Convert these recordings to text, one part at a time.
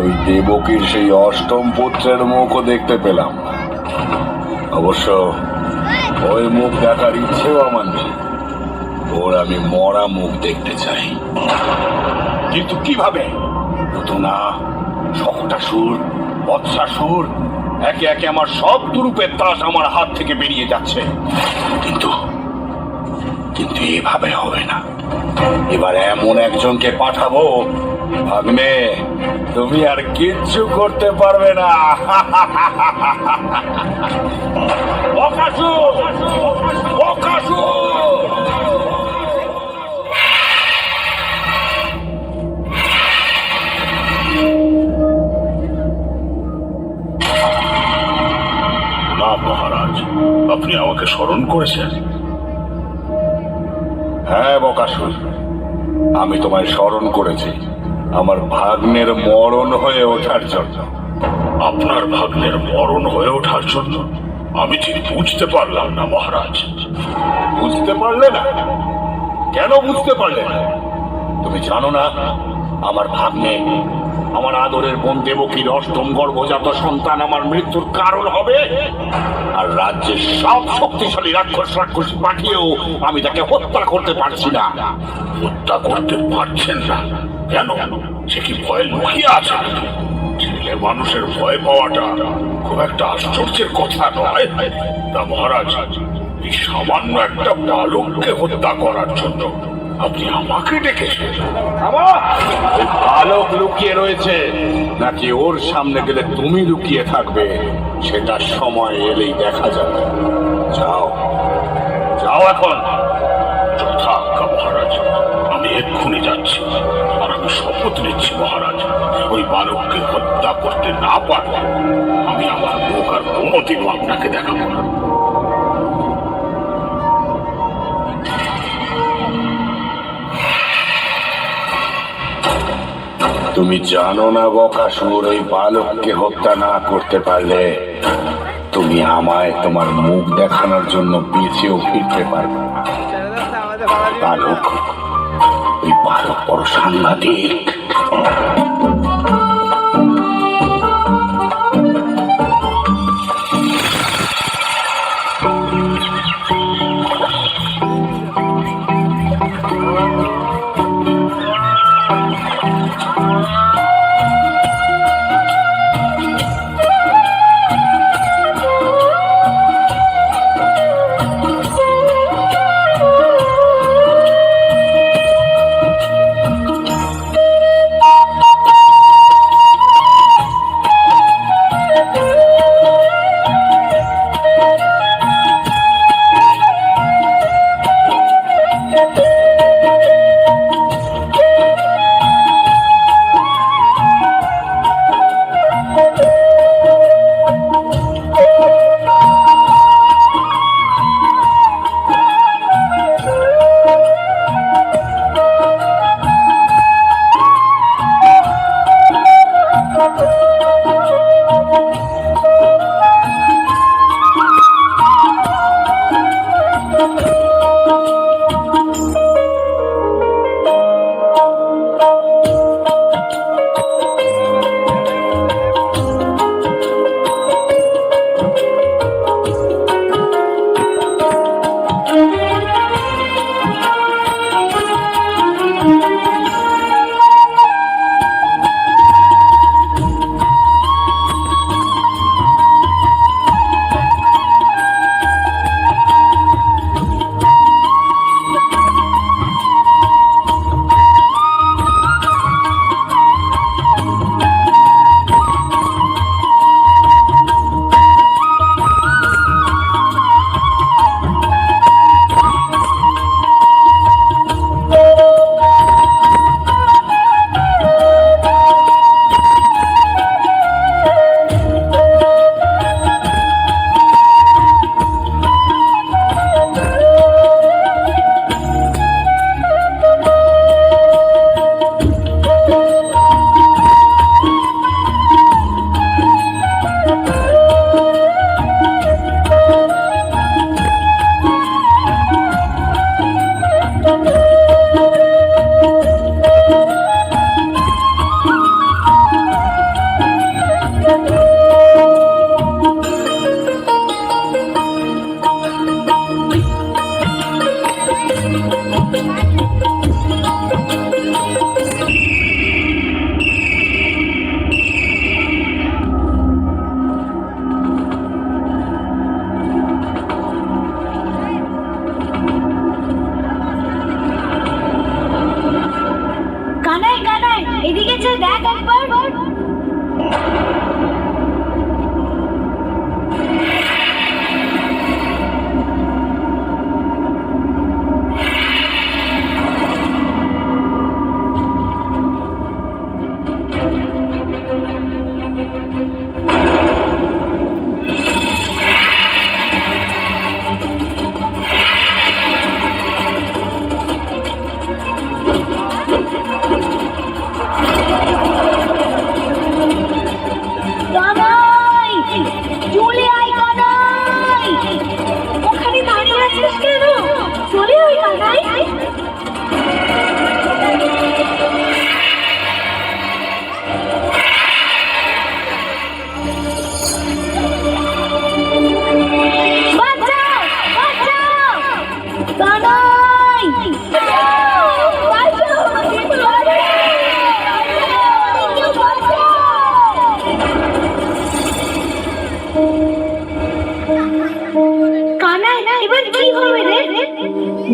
ওই দেবকীর সেই অষ্টম পুত্রের মুখও দেখতে পেলাম না। অবশ্য ওই মুখ দেখার ইচ্ছেও আমার নেই। ওর আমি মরা মুখ দেখতে চাই। কিন্তু কিভাবে? পুতনা, শকটাসুর, বৎসাসুর, একে একে আমার সব দুরূপের তাস আমার হাত থেকে বেরিয়ে যাচ্ছে। কিন্তু কিন্তু এভাবে হবে না। এবার এমন একজনকে পাঠাবো, ভাগ্নে, তুমি আর কিচ্ছু করতে পারবে না। বকাসুর! বকাসুর! না মহারাজ, আপনি আমাকে স্মরণ করেছেন? হ্যাঁ বকাসুর, আমি তোমায় স্মরণ করেছি আমার ভাগ্নের মরণ হয়ে ওঠার জন্য। আপনার ভাগ্নের মরণ হয়ে ওঠার জন্য? আমি ঠিক বুঝতে পারলাম না মহারাজ। বুঝতে পারলে না? কেন বুঝতে পারলে না? তুমি জানো না আমার ভাগ্নে, আমার আদরের বোন দেবকীর অষ্টম গর্ভজাত সন্তান আমার মৃত্যুর কারণ হবে? আর রাজ্যের সব শক্তিশালী রাক্ষসী পাঠিয়েও আমি তাকে হত্যা করতে পারছি না। হত্যা করতে পারছেন না কেন? সে কি ভয়ে লুকিয়ে আছে? ছেলে মানুষের ভয় পাওয়াটা খুব একটা আশ্চর্যের কথা নয়। তা মহারাজ, এই সামান্য একটা বালককে হত্যা করার জন্য আপনি আমাকে ডেকেছেন? ওই বালক লুকিয়ে রয়েছে নাকি ওর সামনে গেলে তুমি লুকিয়ে থাকবে, সেটা সময় এলেই দেখা যাবে। যাও, যাও এখন। যথাজ্ঞা মহারাজ, আমি এক্ষুনি যাচ্ছি। আর আমি শপথ নিচ্ছি মহারাজ, ওই বালককে হত্যা করতে না পারলে আমি আমার মুখ আর কোনোদিনও আপনাকে দেখাবো না। তুমি জানো না বকাসুর, ওই বালককে হত্যা না করতে পারলে তুমি আমায় তোমার মুখ দেখানোর জন্য পিছিয়েও ফিরতে পারবে না। বালক, ওই বালক বড় সাংঘাতিক।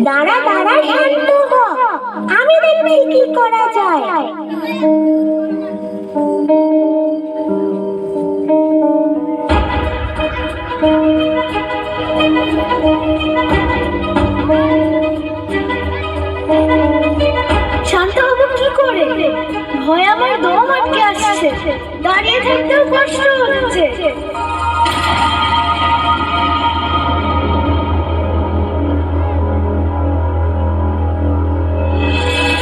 দাঁড়া দাঁড়া, শান্ত হ, আমি দেখছি কি করা যায়। শান্ত হবো কি করে? ভয় আমার দম আটকে আসছে, দাঁড়িয়ে থাকতেও কষ্ট হচ্ছে।